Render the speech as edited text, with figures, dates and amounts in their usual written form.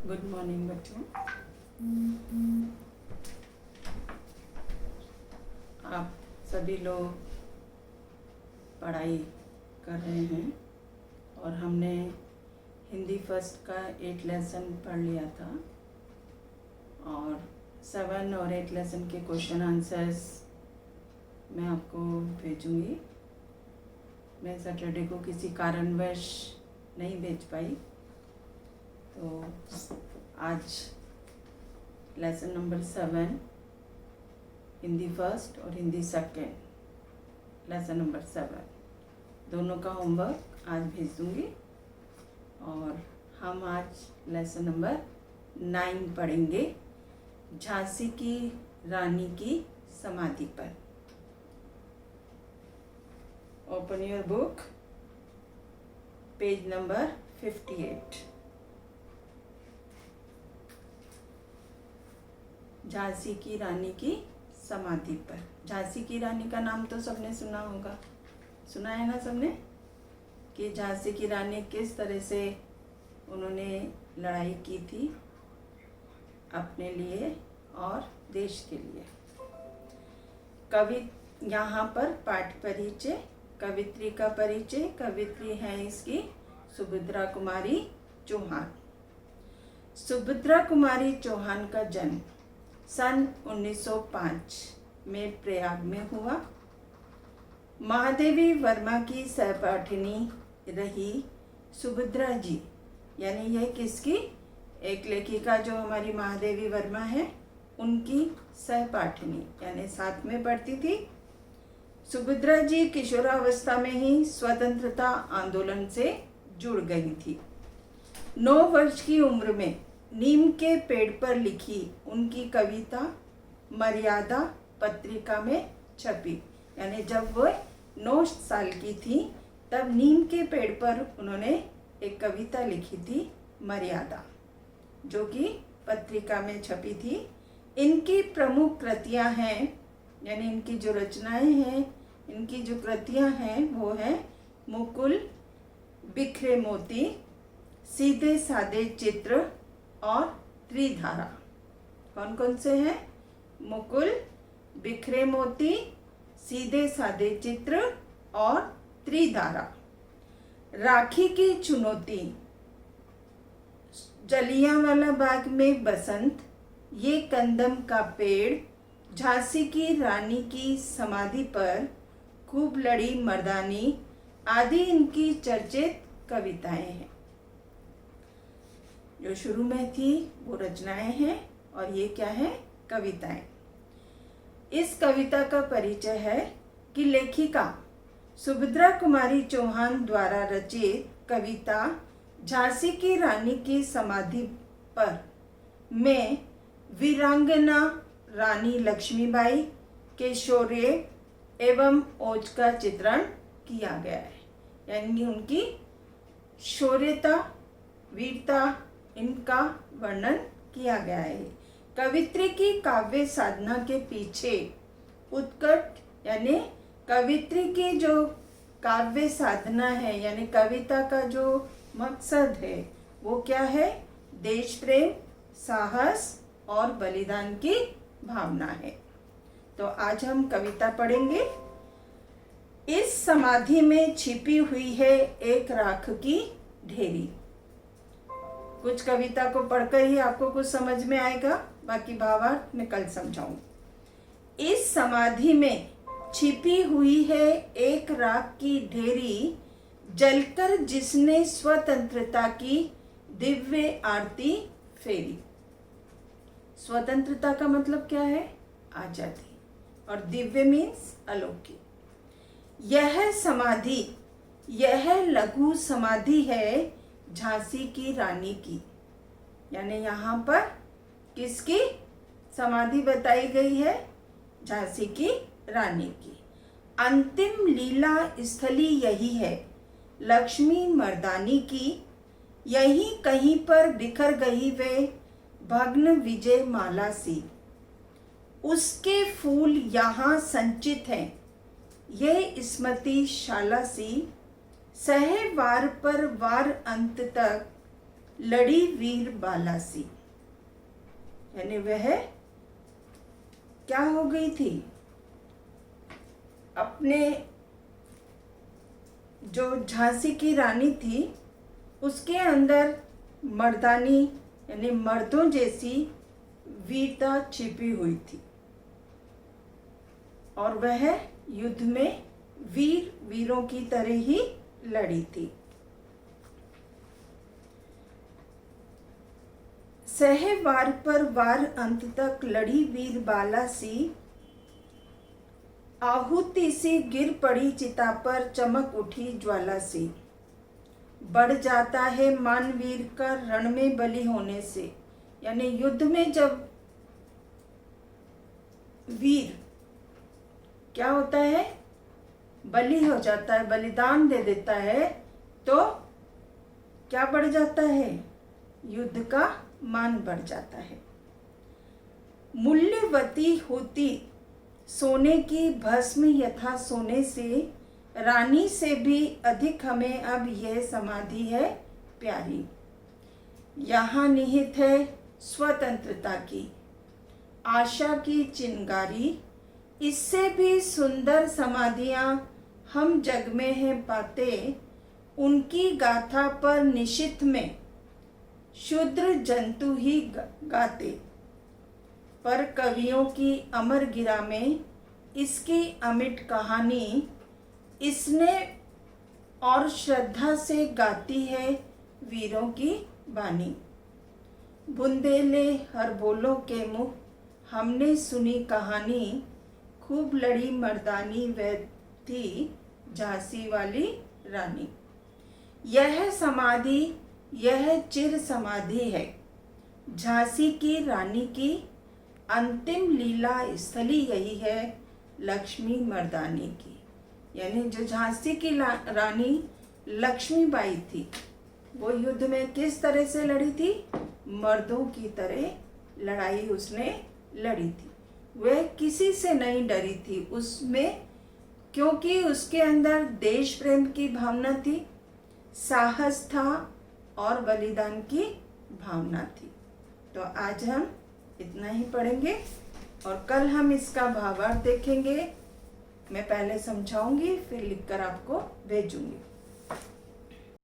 Good morning बच्चों। आप सभी लोग पढ़ाई कर रहे हैं और हमने हिंदी फर्स्ट का 8 लेसन पढ़ लिया था और 7 और 8 लेसन के क्वेश्चन आंसर्स मैं आपको भेजूंगी। मैं सैटरडे को किसी कारणवश नहीं भेज पाई, तो आज लेसन नंबर 7 हिंदी फर्स्ट और हिंदी सेकेंड लेसन नंबर 7 दोनों का होमवर्क आज भेज दूँगी और हम आज लेसन नंबर 9 पढ़ेंगे, झांसी की रानी की समाधि पर। Open your book, page number 58। Jhansi की रानी की समाधि पर। झांसी की रानी का नाम तो सबने सुना होगा, सुना है ना सबने, कि झांसी की रानी किस तरह से उन्होंने लड़ाई की थी अपने लिए और देश के लिए। कवि यहाँ पर पाठ परिचय, कवित्री का परिचय। कवित्री है इसकी सुभद्रा कुमारी चौहान। सुभद्रा कुमारी चौहान का जन्म सन 1905 में प्रयाग में हुआ। महादेवी वर्मा की सहपाठिनी रही सुभद्रा जी, यानी यह किसकी, एक लेखिका जो हमारी महादेवी वर्मा है उनकी सहपाठिनी, यानी साथ में पढ़ती थी। सुभद्रा जी किशोरावस्था में ही स्वतंत्रता आंदोलन से जुड़ गई थी। 9 वर्ष की उम्र में नीम के पेड़ पर लिखी उनकी कविता मर्यादा पत्रिका में छपी, यानी जब वो 9 साल की थी तब नीम के पेड़ पर उन्होंने एक कविता लिखी थी मर्यादा, जो कि पत्रिका में छपी थी। इनकी प्रमुख कृतियां हैं, यानी इनकी जो रचनाएं हैं, इनकी जो कृतियां हैं वो है मुकुल, बिखरे मोती, सीधे सादे चित्र और त्रिधारा। कौन कौन से हैं? मुकुल, बिखरे मोती, सीधे सादे चित्र और त्रिधारा। राखी की चुनौती, जलियांवाला बाग में बसंत, ये कंदम का पेड़, झांसी की रानी की समाधि पर, खूब लड़ी मर्दानी आदि इनकी चर्चित कविताएं हैं। जो शुरू में थी वो रचनाएं हैं और ये क्या है, कविताएं। इस कविता का परिचय है कि लेखिका सुभद्रा कुमारी चौहान द्वारा रचित कविता झांसी की रानी की समाधि पर में वीरांगना रानी लक्ष्मीबाई के शौर्य एवं ओज का चित्रण किया गया है, यानी उनकी शौर्यता, वीरता, इनका वर्णन किया गया है। कवित्री की काव्य साधना के पीछे उत्कट, यानी कवित्री की जो काव्य साधना है, यानी कविता का जो मकसद है वो क्या है, देश प्रेम, साहस और बलिदान की भावना है। तो आज हम कविता पढ़ेंगे। इस समाधि में छिपी हुई है एक राख की ढेरी। कुछ कविता को पढ़कर ही आपको कुछ समझ में आएगा, बाकी भावार्थ मैं कल समझाऊंगी। इस समाधि में छिपी हुई है एक राख की ढेरी, जलकर जिसने स्वतंत्रता की दिव्य आरती फेरी। स्वतंत्रता का मतलब क्या है, आजादी, और दिव्य मीन्स अलौकिक। यह समाधि, यह लघु समाधि है झांसी की रानी की, यानी यहाँ पर किसकी समाधि बताई गई है, झांसी की रानी की। अंतिम लीला स्थली यही है लक्ष्मी मर्दानी की, यहीं कहीं पर बिखर गई वे भग्न विजय माला सी। उसके फूल यहाँ संचित हैं, यह स्मृति शाला सी, सहे वार पर वार अंत तक लड़ी वीर बालासी, यानी वह क्या हो गई थी, अपने जो झांसी की रानी थी उसके अंदर मर्दानी यानी मर्दों जैसी वीरता छिपी हुई थी और वह युद्ध में वीरों की तरह ही लड़ी थी। सहे वार पर वार अंत तक लड़ी वीर बालासी, आहुति सी गिर पड़ी चिता पर चमक उठी ज्वाला सी। बढ़ जाता है मान वीर का रण में बलि होने से, यानी युद्ध में जब वीर क्या होता है, बलि हो जाता है, बलिदान दे देता है, तो क्या बढ़ जाता है, युद्ध का मान बढ़ जाता है। मूल्यवती होती सोने की भस्म यथा सोने से, रानी से भी अधिक हमें अब यह समाधि है प्यारी। यहाँ निहित है स्वतंत्रता की आशा की चिंगारी, इससे भी सुंदर समाधियाँ हम जग में हैं पाते, उनकी गाथा पर निशित में शूद्र जंतु ही गाते। पर कवियों की अमर गिरा में इसकी अमिट कहानी, इसने और श्रद्धा से गाती है वीरों की बानी। बुंदेले हर बोलों के मुख हमने सुनी कहानी, खूब लड़ी मर्दानी वह थी झांसी वाली रानी। यह समाधि, यह चिर समाधि है झांसी की रानी की, अंतिम लीला स्थली यही है लक्ष्मी मर्दानी की। यानी जो झांसी की रानी लक्ष्मीबाई थी, वो युद्ध में किस तरह से लड़ी थी, मर्दों की तरह लड़ाई उसने लड़ी थी। वह किसी से नहीं डरी थी उसमें, क्योंकि उसके अंदर देश प्रेम की भावना थी, साहस था और बलिदान की भावना थी। तो आज हम इतना ही पढ़ेंगे और कल हम इसका भावार्थ देखेंगे। मैं पहले समझाऊंगी फिर लिखकर आपको भेजूंगी।